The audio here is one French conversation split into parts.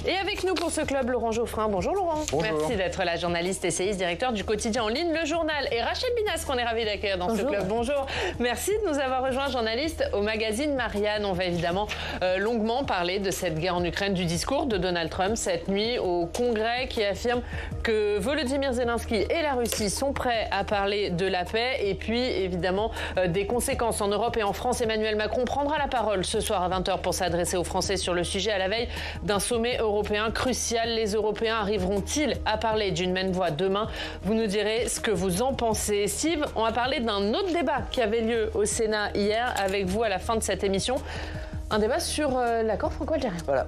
Et avec nous pour ce club, Laurent Geoffrin. Bonjour Laurent. Bonjour. Merci d'être là, journaliste, essayiste, directeur du quotidien en ligne Le Journal. Et Rachel Binas, qu'on est ravis d'accueillir dans ce club. Bonjour. Merci de nous avoir rejoints, journaliste au magazine Marianne. On va évidemment longuement parler de cette guerre en Ukraine, du discours de Donald Trump cette nuit au Congrès qui affirme que Volodymyr Zelensky et la Russie sont prêts à parler de la paix. Et puis évidemment des conséquences en Europe et en France. Emmanuel Macron prendra la parole ce soir à 20h pour s'adresser aux Français sur le sujet à la veille d'un sommet européen crucial. Les Européens arriveront-ils à parler d'une même voix demain? Vous nous direz ce que vous en pensez. Steve, on va parler d'un autre débat qui avait lieu au Sénat hier avec vous à la fin de cette émission. Un débat sur l'accord franco-algérien. Voilà.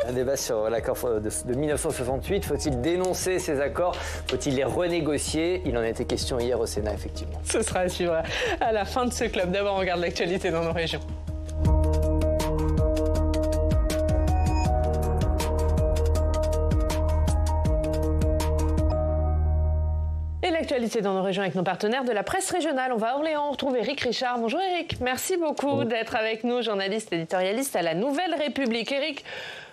Un débat sur l'accord de 1968. Faut-il dénoncer ces accords? Faut-il les renégocier? Il en a été question hier au Sénat, effectivement. Ce sera à suivre à la fin de ce club. D'abord, on regarde l'actualité dans nos régions. L'actualité dans nos régions avec nos partenaires de la presse régionale. On va à Orléans, on retrouve Éric Richard. Bonjour Éric, merci beaucoup d'être avec nous, journaliste éditorialiste à la Nouvelle République. Éric,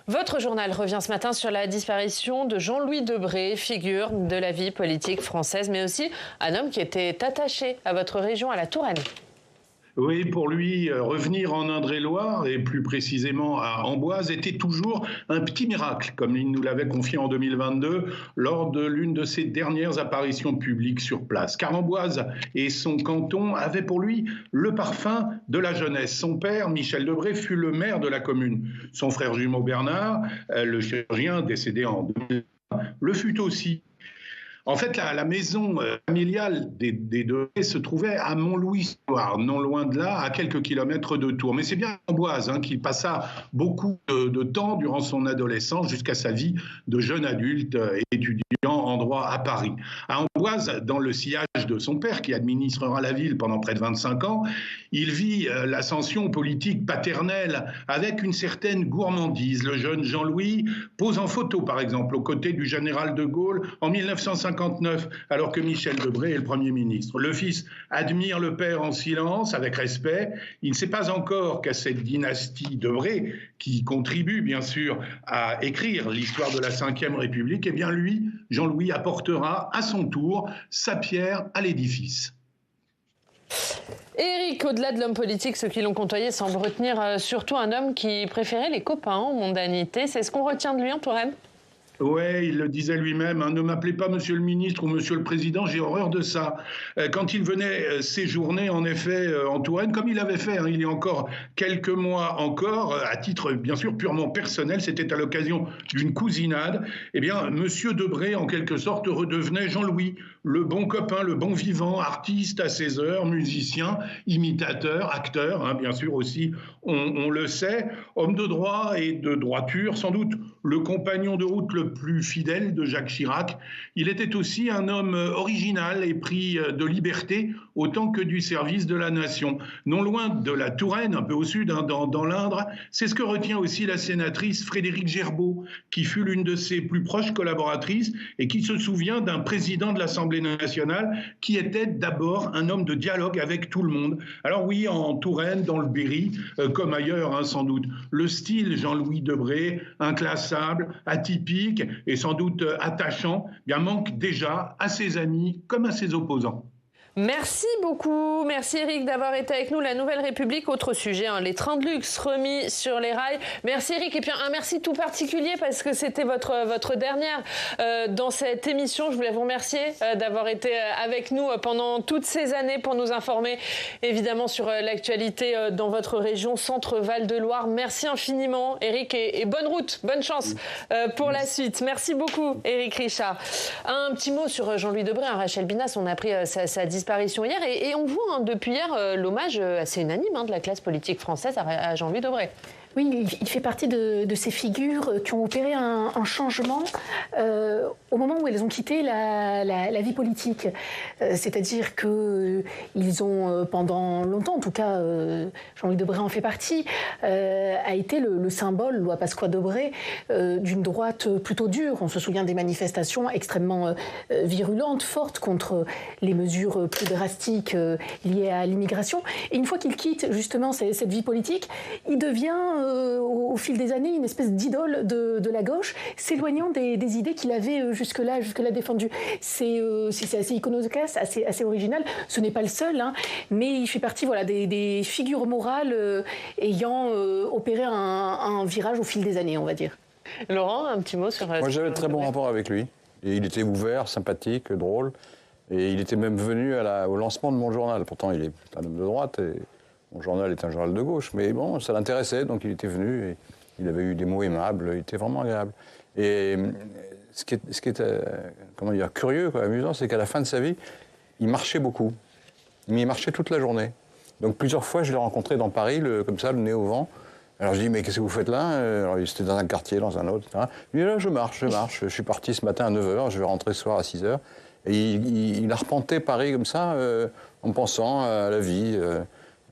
votre journal revient ce matin sur la disparition de Jean-Louis Debré, figure de la vie politique française, mais aussi un homme qui était attaché à votre région, à la Touraine. Oui, pour lui, revenir en Indre-et-Loire, et plus précisément à Amboise, était toujours un petit miracle, comme il nous l'avait confié en 2022, lors de l'une de ses dernières apparitions publiques sur place. Car Amboise et son canton avaient pour lui le parfum de la jeunesse. Son père, Michel Debré, fut le maire de la commune. Son frère jumeau Bernard, le chirurgien décédé en 2001, le fut aussi. En fait, la maison familiale des Debré se trouvait à Montlouis-Soir, non loin de là, à quelques kilomètres de Tours. Mais c'est bien à Amboise qu'il passa beaucoup de temps durant son adolescence jusqu'à sa vie de jeune adulte étudiant en droit à Paris. À Amboise, dans le sillage de son père, qui administrera la ville pendant près de 25 ans, il vit l'ascension politique paternelle avec une certaine gourmandise. Le jeune Jean-Louis pose en photo, par exemple, aux côtés du général de Gaulle en 1959, alors que Michel Debré est le Premier ministre. Le fils admire le père en silence, avec respect. Il ne sait pas encore qu'à cette dynastie Debré, qui contribue bien sûr à écrire l'histoire de la Ve République, eh bien lui, Jean-Louis, apportera à son tour sa pierre à l'édifice. Éric, au-delà de l'homme politique, ceux qui l'ont côtoyé semblent retenir surtout un homme qui préférait les copains en mondanité. C'est ce qu'on retient de lui en Touraine ? Ouais, il le disait lui-même, ne m'appelez pas monsieur le ministre ou monsieur le président, j'ai horreur de ça. Quand il venait séjourner, en effet, en Touraine, comme il avait fait il y a encore quelques mois encore, à titre bien sûr purement personnel, c'était à l'occasion d'une cousinade, eh bien, monsieur Debré, en quelque sorte, redevenait Jean-Louis, le bon copain, le bon vivant, artiste à ses heures, musicien, imitateur, acteur, bien sûr aussi, on le sait, homme de droit et de droiture, sans doute le compagnon de route le plus fidèle de Jacques Chirac. Il était aussi un homme original et pris de liberté autant que du service de la nation. Non loin de la Touraine, un peu au sud, dans l'Indre, c'est ce que retient aussi la sénatrice Frédérique Gerbaud, qui fut l'une de ses plus proches collaboratrices et qui se souvient d'un président de l'Assemblée nationale qui était d'abord un homme de dialogue avec tout le monde. Alors oui, en Touraine, dans le Berry, comme ailleurs sans doute, le style Jean-Louis Debré, inclassable, atypique et sans doute attachant, bien manque déjà à ses amis comme à ses opposants. Merci beaucoup. Merci Éric d'avoir été avec nous. La Nouvelle République, autre sujet, les trains de luxe remis sur les rails. Merci Éric. Et puis un merci tout particulier parce que c'était votre dernière dans cette émission. Je voulais vous remercier d'avoir été avec nous pendant toutes ces années pour nous informer évidemment sur l'actualité dans votre région Centre-Val de Loire. Merci infiniment Éric et bonne route, bonne chance pour la suite. Merci beaucoup Éric Richard. Un petit mot sur Jean-Louis Debré, Rachel Binas, on a appris sa disparition hier et on voit depuis hier l'hommage assez unanime de la classe politique française à Jean-Louis Debré. Oui, il fait partie de ces figures qui ont opéré un changement au moment où elles ont quitté la vie politique. C'est-à-dire qu'ils ont, pendant longtemps, en tout cas, Jean-Louis Debré en fait partie, a été le symbole, loi Pasqua-Debré, d'une droite plutôt dure. On se souvient des manifestations extrêmement virulentes, fortes contre les mesures plus drastiques liées à l'immigration. Et une fois qu'il quitte justement cette vie politique, il devient au fil des années une espèce d'idole de la gauche, s'éloignant des idées qu'il avait jusque-là défendues. C'est assez iconoclaste, assez original. Ce n'est pas le seul, hein, mais il fait partie des figures morales ayant opéré un virage au fil des années, on va dire. Laurent, un petit mot sur... Moi, j'avais de très bons rapports avec lui. Et il était ouvert, sympathique, drôle. Et il était même venu au lancement de mon journal. Pourtant, il est un homme de droite et mon journal est un journal de gauche. Mais bon, ça l'intéressait, donc il était venu et il avait eu des mots aimables. Il était vraiment agréable. Et ce qui est curieux, amusant, c'est qu'à la fin de sa vie, il marchait beaucoup. Mais il marchait toute la journée. Donc plusieurs fois, je l'ai rencontré dans Paris, comme ça, le nez au vent. Alors je dis, mais qu'est-ce que vous faites là? Alors c'était dans un quartier, dans un autre, etc. Il dit, là, je marche. Je suis parti ce matin à 9h, je vais rentrer ce soir à 6h. Et il arpentait Paris comme ça, en pensant à la vie,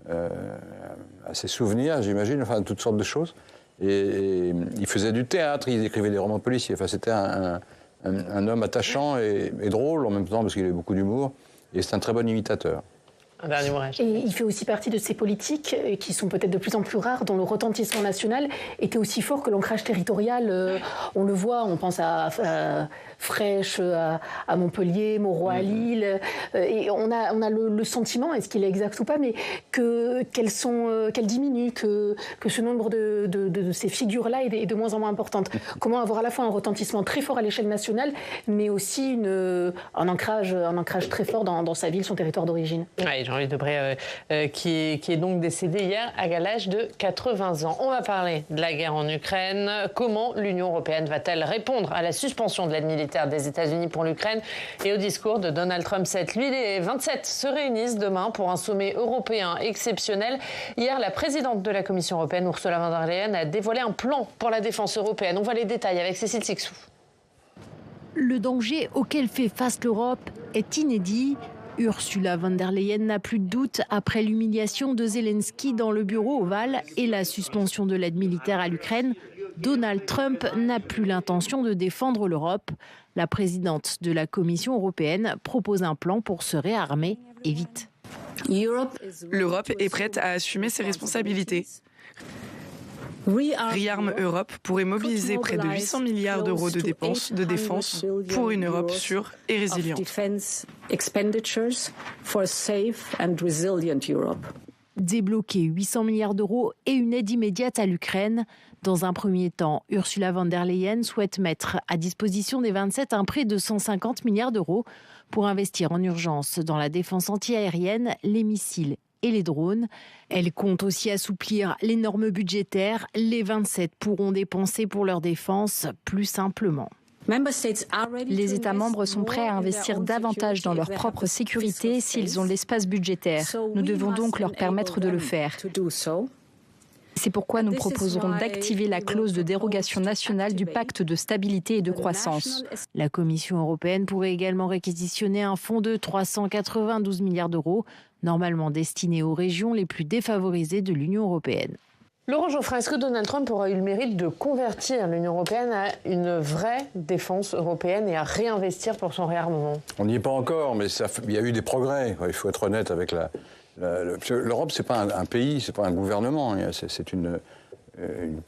à ses souvenirs, j'imagine, enfin, toutes sortes de choses. Et il faisait du théâtre, il écrivait des romans policiers. Enfin, c'était un homme attachant et drôle en même temps, parce qu'il avait beaucoup d'humour. Et c'est un très bon imitateur. Un dernier mot. Et il fait aussi partie de ces politiques qui sont peut-être de plus en plus rares, dont le retentissement national était aussi fort que l'ancrage territorial. On le voit, on pense à Fraîche, à Montpellier, Moreau à Lille. Et on a le sentiment, est-ce qu'il est exact ou pas, mais qu'elles diminuent, que ce nombre de ces figures-là est de moins en moins importante. Comment avoir à la fois un retentissement très fort à l'échelle nationale, mais aussi un ancrage très fort dans sa ville, son territoire d'origine. Oui, Jean-Louis Debré, qui est donc décédé hier à l'âge de 80 ans. On va parler de la guerre en Ukraine. Comment l'Union européenne va-t-elle répondre à la suspension de l'aide militaire des États-Unis pour l'Ukraine et au discours de Donald Trump cette nuit? Les 27 se réunissent demain pour un sommet européen exceptionnel. Hier, la présidente de la Commission européenne, Ursula von der Leyen, a dévoilé un plan pour la défense européenne. On voit les détails avec Cécile Sixou. Le danger auquel fait face l'Europe est inédit. Ursula von der Leyen n'a plus de doute après l'humiliation de Zelensky dans le bureau ovale et la suspension de l'aide militaire à l'Ukraine. Donald Trump n'a plus l'intention de défendre l'Europe. La présidente de la Commission européenne propose un plan pour se réarmer et vite. L'Europe est prête à assumer ses responsabilités. ReArm Europe pourrait mobiliser près de 800 milliards d'euros de dépenses de défense pour une Europe sûre et résiliente. Débloquer 800 milliards d'euros et une aide immédiate à l'Ukraine. Dans un premier temps, Ursula von der Leyen souhaite mettre à disposition des 27 un prêt de 150 milliards d'euros pour investir en urgence dans la défense antiaérienne, les missiles et les drones. Elle compte aussi assouplir les normes budgétaires. Les 27 pourront dépenser pour leur défense plus simplement. Les États membres sont prêts à investir davantage dans leur propre sécurité s'ils ont l'espace budgétaire. Nous devons donc leur permettre de le faire. C'est pourquoi nous proposerons d'activer la clause de dérogation nationale du pacte de stabilité et de croissance. La Commission européenne pourrait également réquisitionner un fonds de 392 milliards d'euros, normalement destiné aux régions les plus défavorisées de l'Union européenne. Laurent Geoffrin, est-ce que Donald Trump aura eu le mérite de convertir l'Union européenne à une vraie défense européenne et à réinvestir pour son réarmement? On n'y est pas encore, mais il y a eu des progrès. Il faut être honnête avec l'Europe, c'est pas un pays, c'est pas un gouvernement. C'est une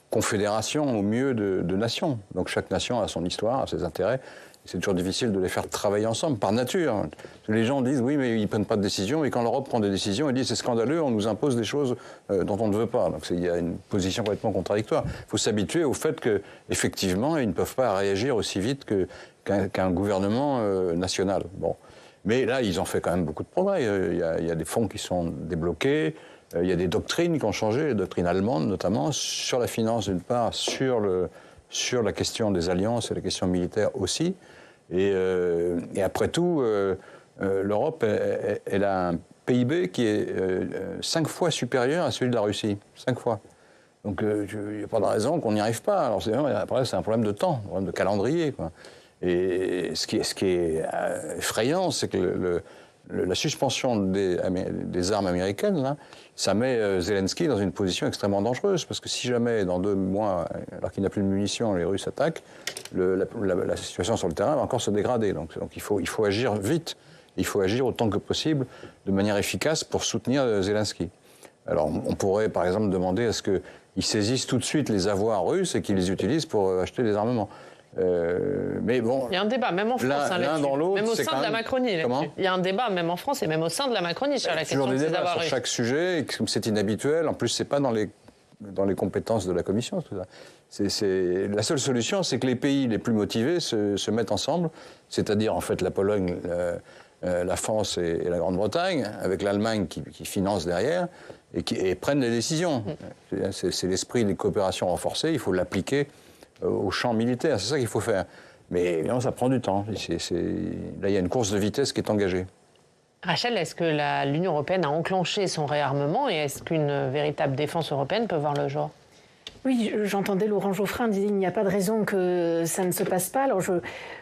confédération au mieux de nations. Donc chaque nation a son histoire, a ses intérêts. C'est toujours difficile de les faire travailler ensemble, par nature. Les gens disent, oui, mais ils ne prennent pas de décision. Et quand l'Europe prend des décisions, ils disent, c'est scandaleux, on nous impose des choses dont on ne veut pas. Donc il y a une position complètement contradictoire. Il faut s'habituer au fait qu'effectivement, ils ne peuvent pas réagir aussi vite qu'un gouvernement national. Bon. Mais là, ils ont fait quand même beaucoup de progrès. Il y a des fonds qui sont débloqués. Il y a des doctrines qui ont changé, les doctrines allemandes notamment, sur la finance d'une part, sur la question des alliances et la question militaire aussi. Et après tout, l'Europe, elle a un PIB qui est 5 fois supérieur à celui de la Russie. 5 fois. Donc il n'y a pas de raison qu'on n'y arrive pas. Alors après, c'est un problème de temps, un problème de calendrier, quoi. Et ce qui est effrayant, c'est que la suspension des armes américaines, là, ça met Zelensky dans une position extrêmement dangereuse. Parce que si jamais, dans 2 mois, alors qu'il n'a plus de munitions, les Russes attaquent, la situation sur le terrain va encore se dégrader. Donc il faut agir vite. Il faut agir autant que possible, de manière efficace, pour soutenir Zelensky. Alors on pourrait, par exemple, demander à ce qu'il ils saisissent tout de suite les avoirs russes et qu'ils les utilisent pour acheter des armements. Mais bon, il y a un débat, même en France, l'un dans l'autre, même au sein de la Macronie. Il y a un débat, même en France et même au sein de la Macronie sur la question de ces avoirs russes. Toujours des débats sur chaque sujet, et comme c'est inhabituel, en plus, c'est pas dans les compétences de la Commission, tout ça. La seule solution, c'est que les pays les plus motivés se mettent ensemble, c'est-à-dire en fait la Pologne, la France et la Grande-Bretagne, avec l'Allemagne qui finance derrière, et prennent les décisions. C'est l'esprit des coopérations renforcées, il faut l'appliquer au champ militaire, c'est ça qu'il faut faire. Mais évidemment, ça prend du temps. Là, il y a une course de vitesse qui est engagée. Rachel, est-ce que l'Union européenne a enclenché son réarmement et est-ce qu'une véritable défense européenne peut voir le jour ? Oui, j'entendais Laurent Geoffrin dire qu'il n'y a pas de raison que ça ne se passe pas. Alors je ne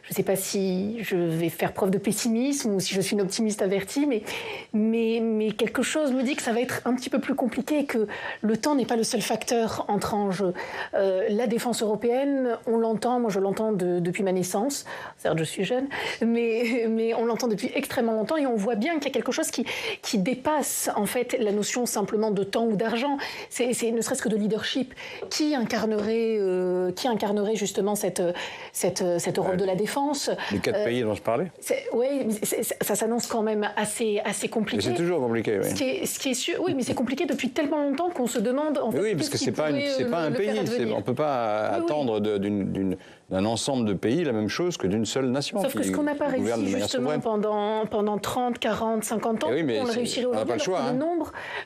sais pas si je vais faire preuve de pessimisme ou si je suis une optimiste avertie, mais quelque chose me dit que ça va être un petit peu plus compliqué, que le temps n'est pas le seul facteur entrant en jeu. La défense européenne, on l'entend, moi je l'entends depuis ma naissance, certes je suis jeune, mais on l'entend depuis extrêmement longtemps et on voit bien qu'il y a quelque chose qui dépasse en fait la notion simplement de temps ou d'argent. C'est ne serait-ce que de leadership. Qui incarnerait justement cette Europe de la défense. Les 4 pays dont je parlais. Oui, ça s'annonce quand même assez compliqué. C'est toujours compliqué, oui. Ce qui est sûr, oui, mais c'est compliqué depuis tellement longtemps qu'on se demande en fait. Oui, parce que c'est pas un pays. On ne peut pas attendre d'un ensemble de pays la même chose que d'une seule nation. Sauf que ce qu'on n'a pas réussi justement pendant 30, 40, 50 ans, on le réussirait aujourd'hui.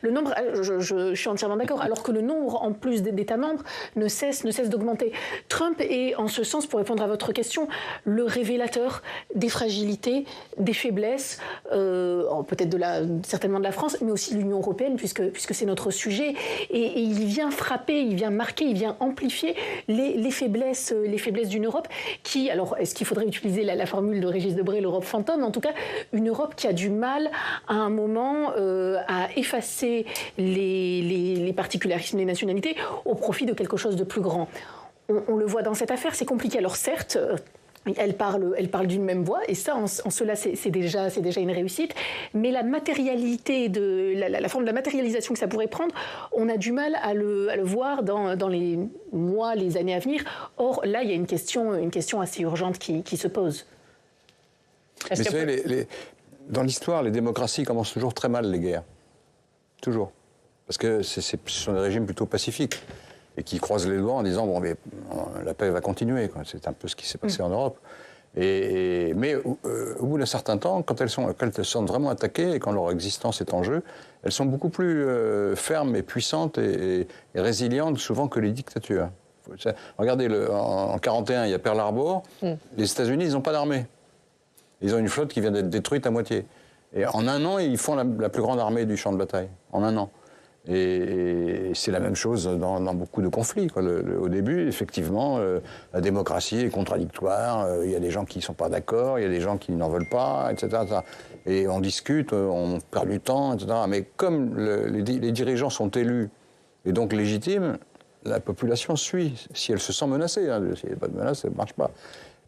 Le nombre, je suis entièrement d'accord, alors que le nombre en plus d'États membres ne cesse d'augmenter. Trump est, en ce sens, pour répondre à votre question, le révélateur des fragilités, des faiblesses, peut-être certainement de la France, mais aussi de l'Union européenne, puisque c'est notre sujet. Et il vient frapper, il vient marquer, il vient amplifier les faiblesses d'une Europe qui, alors est-ce qu'il faudrait utiliser la formule de Régis Debray, l'Europe fantôme, en tout cas une Europe qui a du mal à un moment à effacer les particularismes des nationalités au profit de quelque chose de plus grand. On le voit dans cette affaire, c'est compliqué. Alors certes, elle parle d'une même voix, et ça, en cela, c'est déjà une réussite. Mais la matérialité, la forme de la matérialisation que ça pourrait prendre, on a du mal à le voir dans les mois, les années à venir. Or, là, il y a une question assez urgente qui se pose. Mais vous savez, dans l'histoire, les démocraties commencent toujours très mal les guerres. Toujours. Parce que ce sont des régimes plutôt pacifiques. Et qui croisent les doigts en disant bon, mais la paix va continuer. C'est un peu ce qui s'est passé en Europe. Mais au bout d'un certain temps, quand elles sont vraiment attaquées et quand leur existence est en jeu, elles sont beaucoup plus fermes et puissantes et résilientes souvent que les dictatures. Regardez, en 1941, il y a Pearl Harbor. Les États-Unis, ils n'ont pas d'armée. Ils ont une flotte qui vient d'être détruite à moitié. Et en un an, ils font la plus grande armée du champ de bataille. En un an. Et c'est la même chose dans beaucoup de conflits. Au début, effectivement, la démocratie est contradictoire. Il y a des gens qui ne sont pas d'accord, il y a des gens qui n'en veulent pas, etc. Et on discute, on perd du temps, etc. Mais comme les dirigeants sont élus et donc légitimes, la population suit. Si elle se sent menacée, s'il n'y a pas de menace, ça ne marche pas.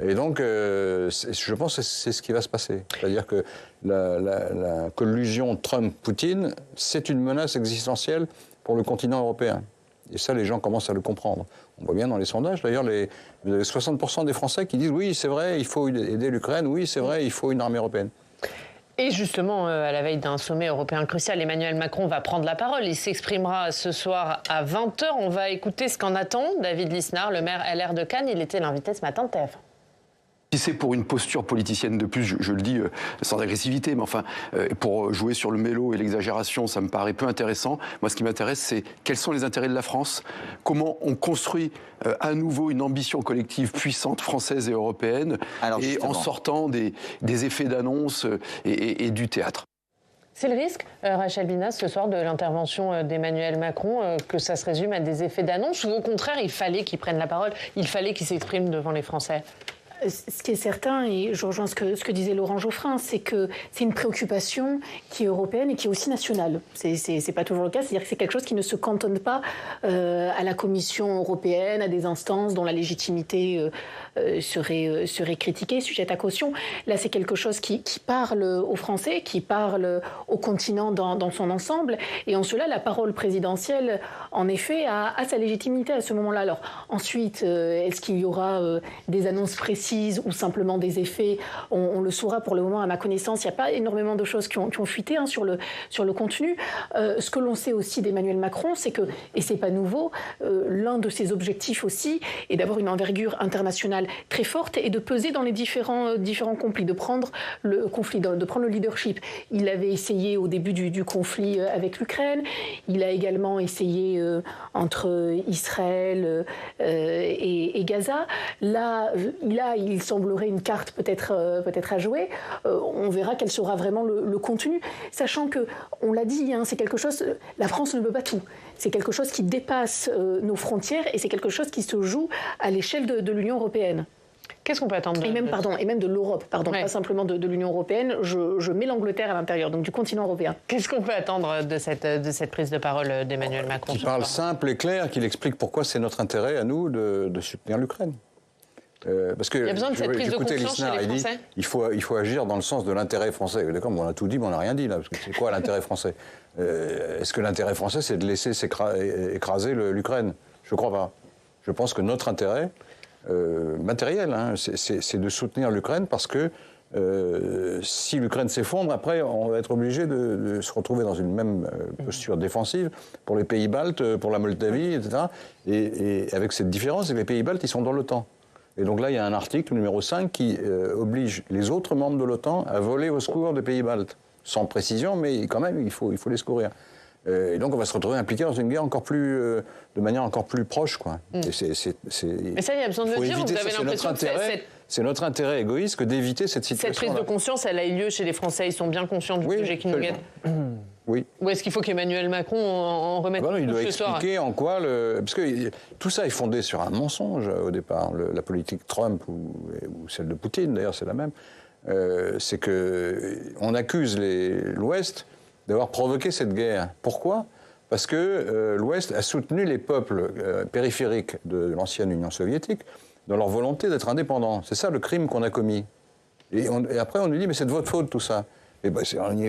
Et donc, je pense que c'est ce qui va se passer. C'est-à-dire que la collusion Trump-Poutine, c'est une menace existentielle pour le continent européen. Et ça, les gens commencent à le comprendre. On voit bien dans les sondages, d'ailleurs, vous avez 60% des Français qui disent « Oui, c'est vrai, il faut aider l'Ukraine. Oui, c'est vrai, il faut une armée européenne. » Et justement, à la veille d'un sommet européen crucial, Emmanuel Macron va prendre la parole. Il s'exprimera ce soir à 20h. On va écouter ce qu'en attend David Lisnard, le maire LR de Cannes. Il était l'invité ce matin de TF1. Si c'est pour une posture politicienne de plus, je le dis sans agressivité, mais enfin, pour jouer sur le mélo et l'exagération, ça me paraît peu intéressant. Moi, ce qui m'intéresse, c'est quels sont les intérêts de la France, comment on construit à nouveau une ambition collective puissante française et européenne, et en sortant des effets d'annonce et du théâtre. C'est le risque, Rachel Binas, ce soir, de l'intervention d'Emmanuel Macron, que ça se résume à des effets d'annonce, ou au contraire, il fallait qu'il prenne la parole, il fallait qu'il s'exprime devant les Français ? ce qui est certain, et je rejoins ce que disait Laurent Geoffrin, c'est que c'est une préoccupation qui est européenne et qui est aussi nationale. C'est pas toujours le cas, c'est-à-dire que c'est quelque chose qui ne se cantonne pas à la Commission européenne, à des instances dont la légitimité serait critiquée, sujette à caution. Là, c'est quelque chose qui parle aux Français, qui parle au continent dans son ensemble, et en cela, la parole présidentielle, en effet, a sa légitimité à ce moment-là. Alors, ensuite, est-ce qu'il y aura des annonces précises ou simplement des effets? On le saura pour le moment, à ma connaissance. Il n'y a pas énormément de choses qui ont fuité sur le contenu. Ce que l'on sait aussi d'Emmanuel Macron, c'est que, et c'est pas nouveau, l'un de ses objectifs aussi est d'avoir une envergure internationale très forte et de peser dans les différents conflits, de prendre le conflit, de prendre le leadership. Il avait essayé au début du conflit avec l'Ukraine. Il a également essayé entre Israël et Gaza. Là, il semblerait une carte peut-être à jouer. On verra quel sera vraiment le contenu, sachant que, on l'a dit, c'est quelque chose. La France ne peut pas tout. C'est quelque chose qui dépasse nos frontières et c'est quelque chose qui se joue à l'échelle de l'Union européenne. Qu'est-ce qu'on peut attendre et même de l'Europe, pas simplement de l'Union européenne. Je mets l'Angleterre à l'intérieur, donc du continent européen. Qu'est-ce qu'on peut attendre de cette prise de parole d'Emmanuel Macron? Qui parle simple et clair, qu'il explique pourquoi c'est notre intérêt à nous de soutenir l'Ukraine. Parce que, il y a besoin de cette prise de conscience chez les Français. Il faut agir dans le sens de l'intérêt français. D'accord, on a tout dit, mais on n'a rien dit là. Parce que c'est quoi l'intérêt français? Est-ce que l'intérêt français, c'est de laisser écraser l'Ukraine? Je ne crois pas. Je pense que notre intérêt matériel, c'est de soutenir l'Ukraine parce que si l'Ukraine s'effondre, après, on va être obligé de se retrouver dans une même posture défensive pour les pays baltes, pour la Moldavie, etc. Et avec cette différence, c'est que les pays baltes, ils sont dans l'OTAN. Et donc là, il y a un article numéro 5 qui oblige les autres membres de l'OTAN à voler au secours des pays baltes. Sans précision, mais quand même, il faut les secourir. Et donc, on va se retrouver impliqué dans une guerre de manière encore plus proche, quoi. Mais ça, il y a besoin de le dire. Vous avez l'impression que c'est notre intérêt égoïste que d'éviter cette situation. Cette prise de conscience, elle a eu lieu chez les Français. Ils sont bien conscients du sujet qui nous guette. Oui. Ou est-ce qu'il faut qu'Emmanuel Macron en remette il doit ce soir? expliquer en quoi parce que tout ça est fondé sur un mensonge au départ. La politique Trump ou celle de Poutine, d'ailleurs, c'est la même. C'est qu'on accuse l'Ouest d'avoir provoqué cette guerre. Pourquoi? Parce que l'Ouest a soutenu les peuples périphériques de l'ancienne Union soviétique dans leur volonté d'être indépendants. C'est ça le crime qu'on a commis. Et après, on nous dit, mais c'est de votre faute tout ça. Et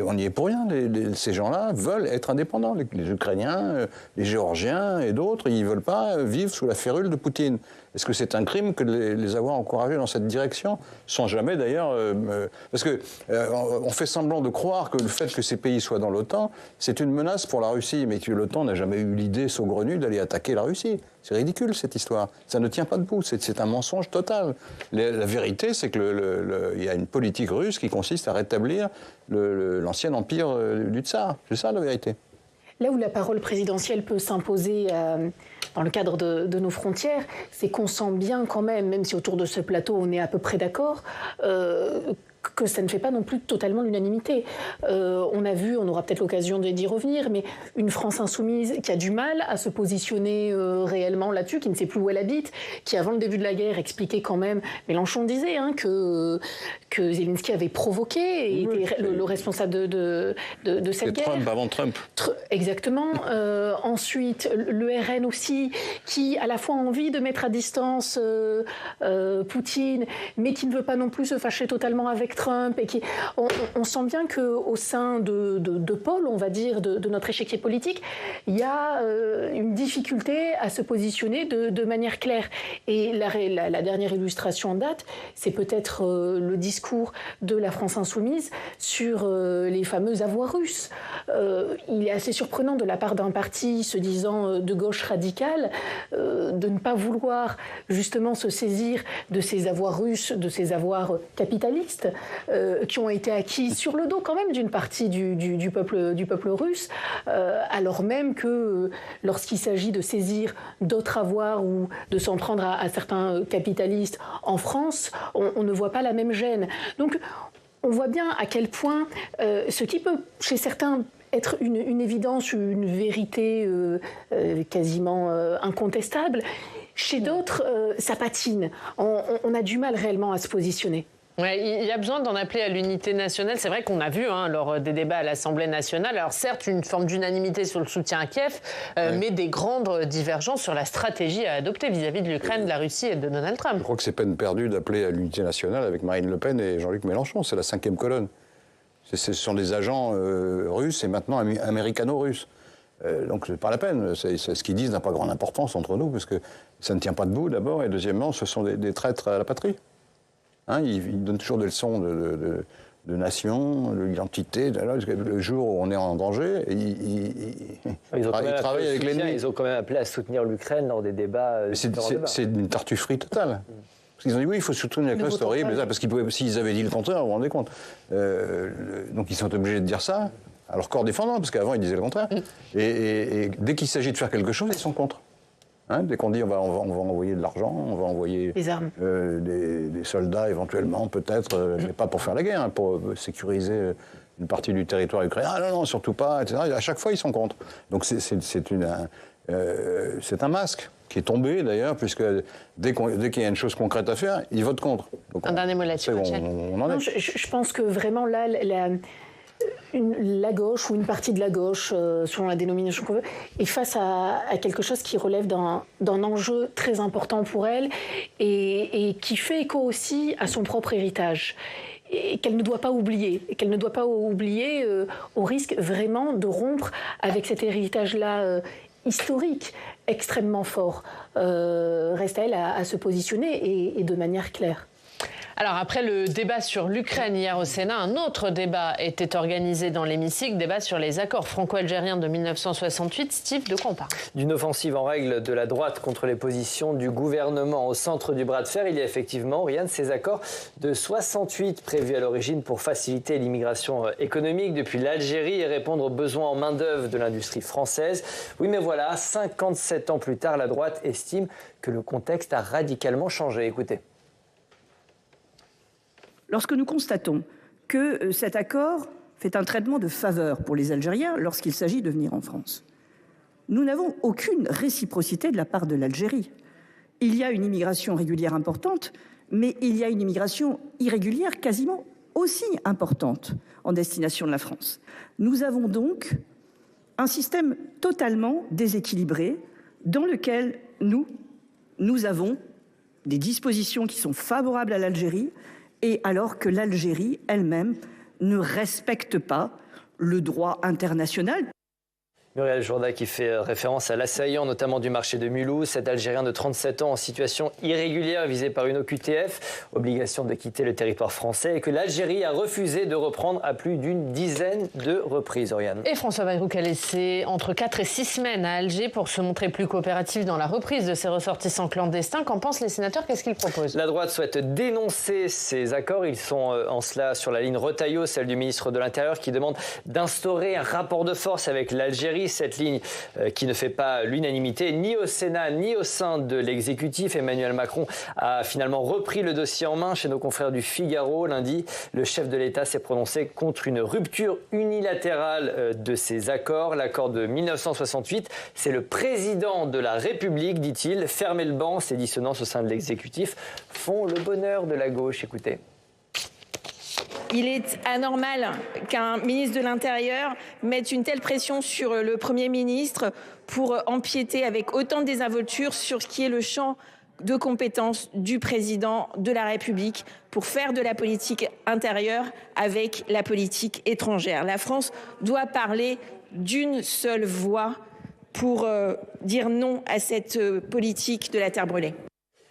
on y est pour rien. Ces gens-là veulent être indépendants. Les Ukrainiens, les Géorgiens et d'autres, ils ne veulent pas vivre sous la férule de Poutine. Est-ce que c'est un crime que de les avoir encouragés dans cette direction, sans jamais d'ailleurs... parce qu'on fait semblant de croire que le fait que ces pays soient dans l'OTAN, c'est une menace pour la Russie, mais que l'OTAN n'a jamais eu l'idée saugrenue d'aller attaquer la Russie. C'est ridicule, cette histoire. Ça ne tient pas debout. C'est un mensonge total. La vérité, c'est qu'il y a une politique russe qui consiste à rétablir l'ancien empire du Tsar. C'est ça, la vérité. Là où la parole présidentielle peut s'imposer dans le cadre de nos frontières, c'est qu'on sent bien quand même si autour de ce plateau on est à peu près d'accord, que ça ne fait pas non plus totalement l'unanimité. On a vu, on aura peut-être l'occasion d'y revenir, mais une France insoumise qui a du mal à se positionner réellement là-dessus, qui ne sait plus où elle habite, qui avant le début de la guerre expliquait quand même, Mélenchon disait que Zelensky avait provoqué et était le responsable de cette guerre. Trump avant Trump. Exactement. Ensuite, le RN aussi, qui à la fois a envie de mettre à distance Poutine, mais qui ne veut pas non plus se fâcher totalement avec Trump. Et on sent bien qu'au sein de pôle, on va dire, de notre échiquier politique, il y a une difficulté à se positionner de manière claire. Et la dernière illustration en date, c'est peut-être le discours de la France insoumise sur les fameux avoirs russes. Il est assez surprenant de la part d'un parti se disant de gauche radicale de ne pas vouloir justement se saisir de ces avoirs russes, de ces avoirs capitalistes qui ont été acquis sur le dos quand même d'une partie du peuple russe, alors même que lorsqu'il s'agit de saisir d'autres avoirs ou de s'en prendre à certains capitalistes en France, on ne voit pas la même gêne. Donc on voit bien à quel point ce qui peut chez certains être une évidence, une vérité quasiment incontestable, Chez d'autres, ça patine. On a du mal réellement à se positionner. Ouais, il y a besoin d'en appeler à l'unité nationale. C'est vrai qu'on a vu lors des débats à l'Assemblée nationale, alors certes une forme d'unanimité sur le soutien à Kiev, mais des grandes divergences sur la stratégie à adopter vis-à-vis de l'Ukraine, de la Russie et de Donald Trump. Je crois que c'est peine perdue d'appeler à l'unité nationale avec Marine Le Pen et Jean-Luc Mélenchon. C'est la 5e colonne. Ce sont des agents russes et maintenant américano-russes. Donc c'est pas la peine. Ce qu'ils disent n'a pas grande importance entre nous, parce que ça ne tient pas debout d'abord, et deuxièmement, ce sont des traîtres à la patrie. Ils donnent toujours des leçons de nation, de l'identité. Le jour où on est en danger, ils travaillent avec l'ennemi. Ils ont quand même appelé à soutenir l'Ukraine lors des débats. C'est une tartufferie totale. Parce qu'ils ont dit oui, il faut soutenir l'Ukraine, c'est horrible. Parce s'ils avaient dit le contraire, vous vous rendez compte. Donc ils sont obligés de dire ça, à leur corps défendant, parce qu'avant ils disaient le contraire. Et dès qu'il s'agit de faire quelque chose, ils sont contre. Dès qu'on dit on va envoyer de l'argent, on va envoyer des armes, des soldats éventuellement, peut-être, mais pas pour faire la guerre, pour sécuriser une partie du territoire ukrainien. Ah non, surtout pas, etc. À chaque fois, ils sont contre. Donc c'est un masque qui est tombé d'ailleurs, puisque dès qu'il y a une chose concrète à faire, ils votent contre. Donc un dernier mot là-dessus, on en est. Je pense que vraiment là, la gauche ou une partie de la gauche, selon la dénomination qu'on veut, est face à quelque chose qui relève d'un enjeu très important pour elle et qui fait écho aussi à son propre héritage. Et qu'elle ne doit pas oublier, au risque vraiment de rompre avec cet héritage-là historique, extrêmement fort. Reste à elle à se positionner et de manière claire. Alors après le débat sur l'Ukraine hier au Sénat, un autre débat était organisé dans l'hémicycle, débat sur les accords franco-algériens de 1968. Steve, de quoi on parle ? D'une offensive en règle de la droite contre les positions du gouvernement. Au centre du bras de fer, il y a effectivement, Oriane, ces accords de 68 prévus à l'origine pour faciliter l'immigration économique depuis l'Algérie et répondre aux besoins en main-d'œuvre de l'industrie française. Oui, mais voilà, 57 ans plus tard, la droite estime que le contexte a radicalement changé. Écoutez. Lorsque nous constatons que cet accord fait un traitement de faveur pour les Algériens lorsqu'il s'agit de venir en France, nous n'avons aucune réciprocité de la part de l'Algérie. Il y a une immigration régulière importante, mais il y a une immigration irrégulière quasiment aussi importante en destination de la France. Nous avons donc un système totalement déséquilibré dans lequel nous avons des dispositions qui sont favorables à l'Algérie, et alors que l'Algérie elle-même ne respecte pas le droit international. Muriel Jourda qui fait référence à l'assaillant notamment du marché de Mulhouse, cet Algérien de 37 ans en situation irrégulière visé par une OQTF, obligation de quitter le territoire français et que l'Algérie a refusé de reprendre à plus d'une dizaine de reprises. Oriane. Et François Bayrou a laissé entre 4 et 6 semaines à Alger pour se montrer plus coopératif dans la reprise de ses ressortissants clandestins. Qu'en pensent les sénateurs ? Qu'est-ce qu'ils proposent ? La droite souhaite dénoncer ces accords. Ils sont en cela sur la ligne Retailleau, celle du ministre de l'Intérieur qui demande d'instaurer un rapport de force avec l'Algérie. Cette ligne qui ne fait pas l'unanimité ni au Sénat ni au sein de l'exécutif. Emmanuel Macron a finalement repris le dossier en main chez nos confrères du Figaro. Lundi, le chef de l'État s'est prononcé contre une rupture unilatérale de ces accords. L'accord de 1968, c'est le président de la République, dit-il. Fermer le banc, ces dissonances au sein de l'exécutif font le bonheur de la gauche. Écoutez. Il est anormal qu'un ministre de l'Intérieur mette une telle pression sur le Premier ministre pour empiéter avec autant de désinvolture sur ce qui est le champ de compétences du président de la République pour faire de la politique intérieure avec la politique étrangère. La France doit parler d'une seule voix pour dire non à cette politique de la terre brûlée.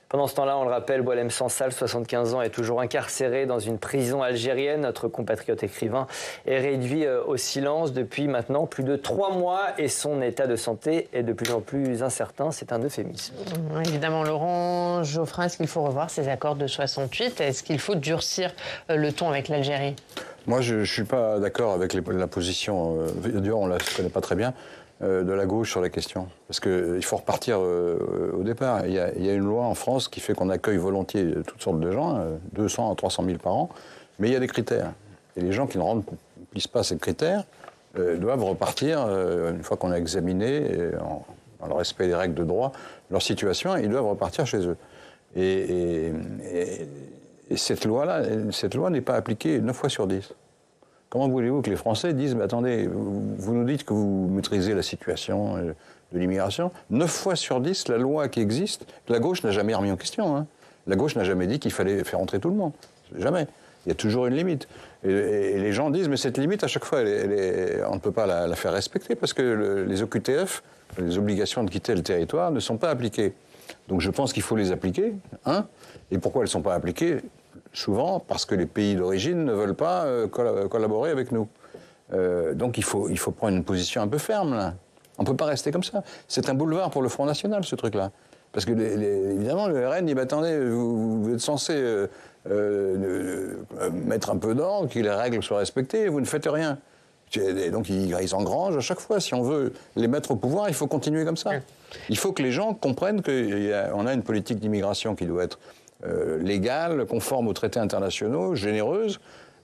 Pendant ce temps-là, on le rappelle, Boualem Sansal, 75 ans, est toujours incarcéré dans une prison algérienne. Notre compatriote écrivain est réduit au silence depuis maintenant plus de 3 mois et son état de santé est de plus en plus incertain. C'est un euphémisme. Évidemment, Laurent Geoffrin, est-ce qu'il faut revoir ces accords de 68 ? Est-ce qu'il faut durcir le ton avec l'Algérie ? Moi, je ne suis pas d'accord avec la position, d'ailleurs on ne la connaît pas très bien, de la gauche sur la question. Parce qu'il faut repartir au départ. Il y a une loi en France qui fait qu'on accueille volontiers toutes sortes de gens, 200 à 300 000 par an, mais il y a des critères. Et les gens qui ne remplissent pas ces critères doivent repartir une fois qu'on a examiné dans le respect des règles de droit, leur situation, ils doivent repartir chez eux. Et cette loi n'est pas appliquée 9 fois sur 10. Comment voulez-vous que les Français disent, mais attendez, vous nous dites que vous maîtrisez la situation de l'immigration, 9 fois sur 10, la loi qui existe, la gauche n'a jamais remis en question. Hein. La gauche n'a jamais dit qu'il fallait faire entrer tout le monde. Jamais. Il y a toujours une limite. Et les gens disent, mais cette limite, à chaque fois, on ne peut pas la faire respecter parce que les OQTF, les obligations de quitter le territoire, ne sont pas appliquées. Donc je pense qu'il faut les appliquer. Hein. Et pourquoi elles ne sont pas appliquées ? Souvent parce que les pays d'origine ne veulent pas collaborer avec nous. Donc il faut prendre une position un peu ferme, là. On ne peut pas rester comme ça. C'est un boulevard pour le Front National, ce truc-là. Parce que, évidemment, le RN dit, attendez, vous êtes censé mettre un peu d'ordre, que les règles soient respectées, vous ne faites rien. Et donc ils s'engrangent à chaque fois. Si on veut les mettre au pouvoir, il faut continuer comme ça. Il faut que les gens comprennent qu'on a une politique d'immigration qui doit être légale, conforme aux traités internationaux, généreuse,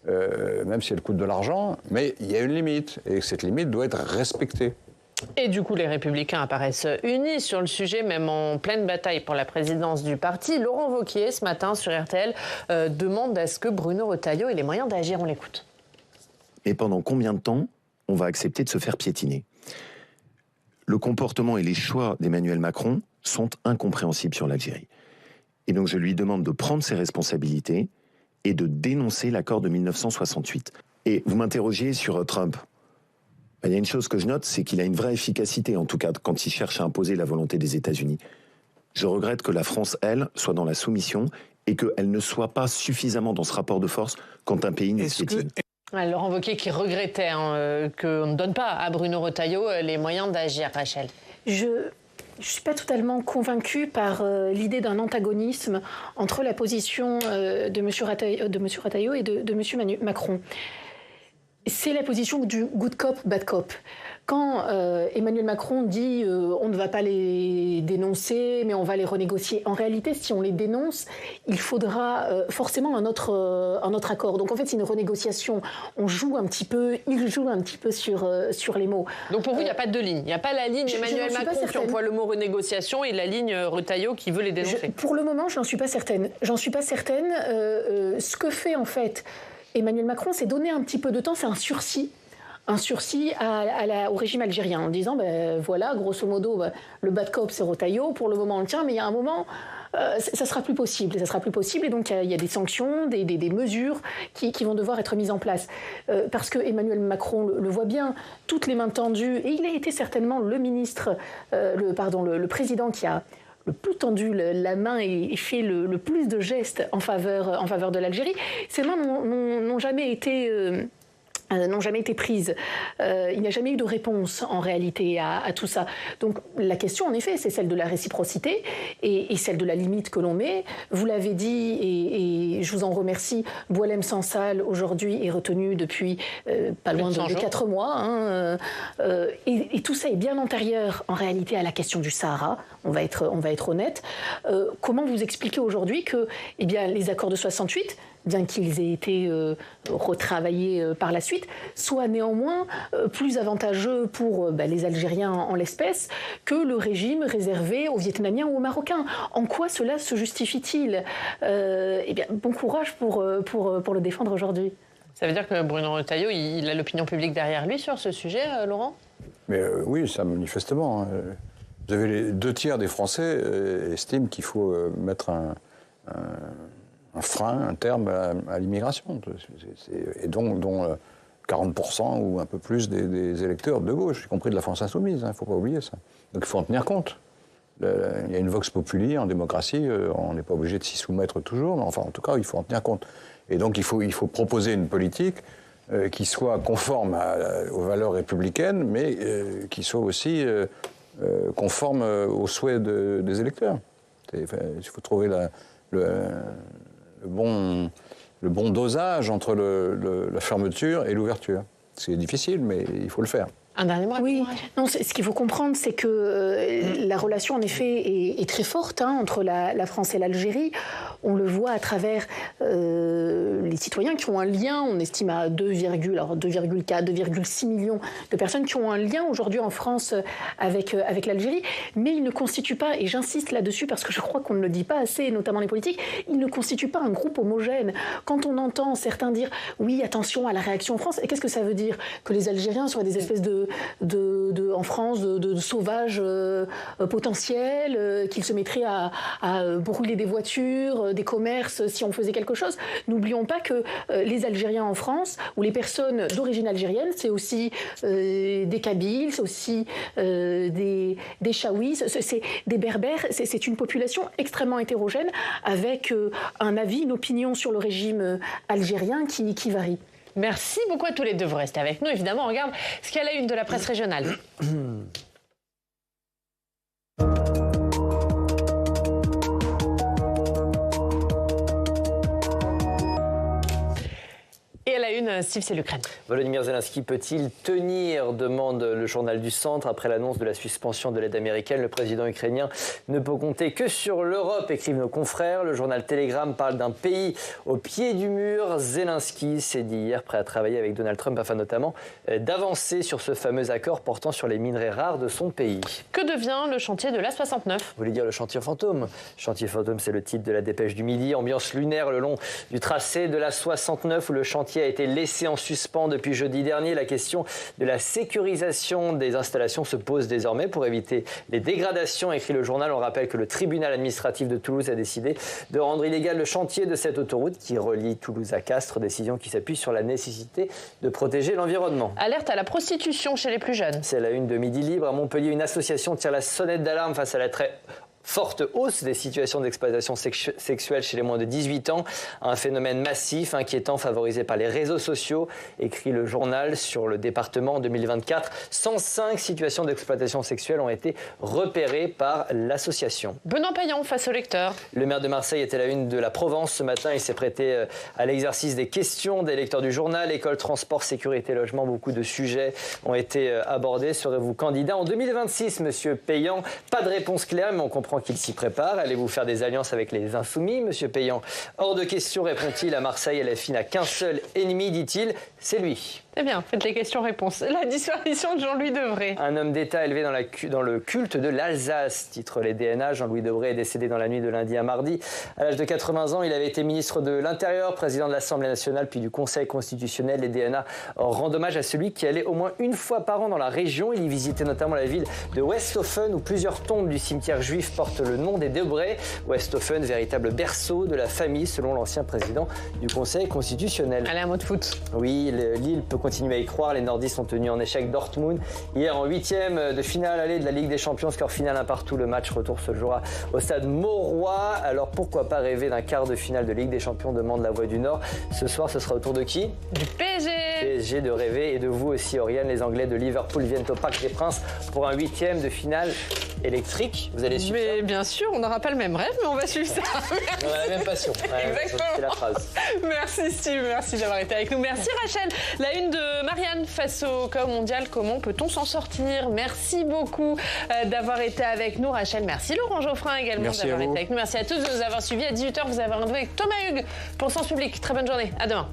même si elle coûte de l'argent, mais il y a une limite, et cette limite doit être respectée. Et du coup, les Républicains apparaissent unis sur le sujet, même en pleine bataille pour la présidence du parti. Laurent Wauquiez, ce matin, sur RTL, demande à ce que Bruno Retailleau ait les moyens d'agir. On l'écoute. Et pendant combien de temps on va accepter de se faire piétiner ? Le comportement et les choix d'Emmanuel Macron sont incompréhensibles sur l'Algérie. Et donc je lui demande de prendre ses responsabilités et de dénoncer l'accord de 1968. Et vous m'interrogiez sur Trump. Il y a une chose que je note, c'est qu'il a une vraie efficacité, en tout cas, quand il cherche à imposer la volonté des États-Unis. Je regrette que la France, elle, soit dans la soumission et qu'elle ne soit pas suffisamment dans ce rapport de force quand un pays nous piétine. Laurent Wauquiez qui regrettait qu'on ne donne pas à Bruno Retailleau les moyens d'agir, Rachel. Je ne suis pas totalement convaincue par l'idée d'un antagonisme entre la position de M. Retailleau et de M. Macron. C'est la position du good cop, bad cop. Quand Emmanuel Macron dit on ne va pas les dénoncer, mais on va les renégocier, en réalité, si on les dénonce, il faudra forcément un autre accord. Donc en fait, c'est une renégociation. Il joue un petit peu sur les mots. Donc pour vous, il n'y a pas de deux lignes. Il n'y a pas la ligne Emmanuel Macron qui emploie le mot renégociation et la ligne Retailleau qui veut les dénoncer. Pour le moment, je n'en suis pas certaine. Ce que fait en fait Emmanuel Macron, c'est donner un petit peu de temps, c'est un sursis au régime algérien, en disant, voilà, grosso modo, le bad cop, c'est Retailleau, pour le moment on le tient, mais il y a un moment, ça sera plus possible, et donc il y a des sanctions, des mesures qui vont devoir être mises en place. Parce que Emmanuel Macron le voit bien, toutes les mains tendues, et il a été certainement le président qui a le plus tendu la main et fait le plus de gestes en faveur de l'Algérie. Ces mains n'ont jamais été prises. Il n'y a jamais eu de réponse, en réalité, à tout ça. Donc, la question, en effet, c'est celle de la réciprocité et celle de la limite que l'on met. Vous l'avez dit, et je vous en remercie, Boualem Sansal, aujourd'hui, est retenu depuis pas loin de 4 mois. Et tout ça est bien antérieur, en réalité, à la question du Sahara. On va être honnête. Comment vous expliquez aujourd'hui que les accords de 68, bien qu'ils aient été retravaillés par la suite, soient néanmoins plus avantageux pour les Algériens en l'espèce que le régime réservé aux Vietnamiens ou aux Marocains. En quoi cela se justifie-t-il ? Bon courage pour le défendre aujourd'hui. Ça veut dire que Bruno Retailleau, il a l'opinion publique derrière lui sur ce sujet, Laurent ? Mais oui, ça manifestement. Vous avez les 2 tiers des Français estiment qu'il faut mettre un frein, un terme à l'immigration, et dont 40% ou un peu plus des électeurs de gauche, y compris de la France insoumise, il ne faut pas oublier ça. Donc il faut en tenir compte. Il y a une vox populi en démocratie, on n'est pas obligé de s'y soumettre toujours, mais enfin en tout cas il faut en tenir compte. Et donc il faut proposer une politique qui soit conforme aux valeurs républicaines, mais qui soit aussi conforme aux souhaits des électeurs. Il faut trouver le bon dosage entre la fermeture et l'ouverture. C'est difficile, mais il faut le faire. Un dernier mot. Oui, non, ce qu'il faut comprendre, c'est que la relation, en effet, est très forte entre la France et l'Algérie. on le voit à travers les citoyens qui ont un lien, on estime à 2,4, 2,6 millions de personnes qui ont un lien aujourd'hui en France avec l'Algérie, mais ils ne constituent pas, et j'insiste là-dessus parce que je crois qu'on ne le dit pas assez, notamment les politiques, ils ne constituent pas un groupe homogène. Quand on entend certains dire « oui, attention à la réaction en France », et qu'est-ce que ça veut dire? Que les Algériens soient des espèces en France, de sauvages potentiels, qu'ils se mettraient à brûler des voitures, des commerces, si on faisait quelque chose. N'oublions pas que les Algériens en France, ou les personnes d'origine algérienne, c'est aussi des Kabyles, c'est aussi des Chaouis, c'est des Berbères, c'est une population extrêmement hétérogène, avec un avis, une opinion sur le régime algérien qui varie. Merci beaucoup à tous les deux. Vous restez avec nous. Évidemment, on regarde ce qu'il y a à la une de la presse régionale. Et à la une, Steve, c'est l'Ukraine. Volodymyr Zelensky peut-il tenir, demande le journal du Centre. Après l'annonce de la suspension de l'aide américaine, le président ukrainien ne peut compter que sur l'Europe, écrivent nos confrères. Le journal Telegram parle d'un pays au pied du mur. Zelensky s'est dit hier prêt à travailler avec Donald Trump afin notamment d'avancer sur ce fameux accord portant sur les minerais rares de son pays. Que devient le chantier de l'A69 ? Vous voulez dire le chantier fantôme ? Chantier fantôme, c'est le titre de la dépêche du Midi. Ambiance lunaire le long du tracé de l'A69 où le chantier a été laissé en suspens depuis jeudi dernier. La question de la sécurisation des installations se pose désormais pour éviter les dégradations, écrit le journal. On rappelle que le tribunal administratif de Toulouse a décidé de rendre illégal le chantier de cette autoroute qui relie Toulouse à Castres, décision qui s'appuie sur la nécessité de protéger l'environnement. Alerte à la prostitution chez les plus jeunes. C'est la une de Midi Libre. À Montpellier, une association tire la sonnette d'alarme face à la très forte hausse des situations d'exploitation sexuelle chez les moins de 18 ans, un phénomène massif, inquiétant, favorisé par les réseaux sociaux, écrit le journal. Sur le département en 2024. 105 situations d'exploitation sexuelle ont été repérées par l'association. Benoît Payan face au lecteur. Le maire de Marseille était à la une de la Provence ce matin. Il s'est prêté à l'exercice des questions des lecteurs du journal. École, transport, sécurité, logement, beaucoup de sujets ont été abordés. Serez-vous candidat en 2026, monsieur Payan? Pas de réponse claire, mais on comprend qu'il s'y prépare. Allez-vous faire des alliances avec les Insoumis, monsieur Payan? Hors de question, répond-il. À Marseille, LFI n'a qu'un seul ennemi, dit-il, c'est lui. Eh bien, faites les questions-réponses. La disparition de Jean-Louis Debré. Un homme d'État élevé dans le culte de l'Alsace, titre les DNA. Jean-Louis Debré est décédé dans la nuit de lundi à mardi. À l'âge de 80 ans, il avait été ministre de l'Intérieur, président de l'Assemblée nationale, puis du Conseil constitutionnel. Les DNA rendent hommage à celui qui allait au moins une fois par an dans la région. Il y visitait notamment la ville de Westhofen, où plusieurs tombes du cimetière juif portent le nom des Debré. Westhofen, véritable berceau de la famille, selon l'ancien président du Conseil constitutionnel. Allez, un mot de foot. Oui, Lille peut continuer à y croire. Les nordistes ont tenu en échec Dortmund hier en 8e de finale aller de la Ligue des Champions. Score final 1-1. Le match retour se jouera au stade Mauroy. Alors pourquoi pas rêver d'un quart de finale de Ligue des Champions, demande la Voix du Nord. Ce soir, ce sera au tour de qui? Du PSG. PSG de rêver, et de vous aussi, Oriane. Les Anglais de Liverpool viennent au Parc des Princes pour un 8e de finale électrique. Vous allez suivre ça? Bien sûr, on n'aura pas le même rêve, mais on va suivre ça. On a la même passion. Exactement. C'est la phrase. Merci Steve, merci d'avoir été avec nous. Merci Rachel. La une de Marianne face au chaos mondial. Comment peut-on s'en sortir? Merci beaucoup d'avoir été avec nous, Rachel. Merci Laurent Geoffrin également d'avoir été avec nous. Merci à tous de nous avoir suivis. À 18h, vous avez un rendez-vous avec Thomas Hugues pour Sens Public. Très bonne journée. À demain.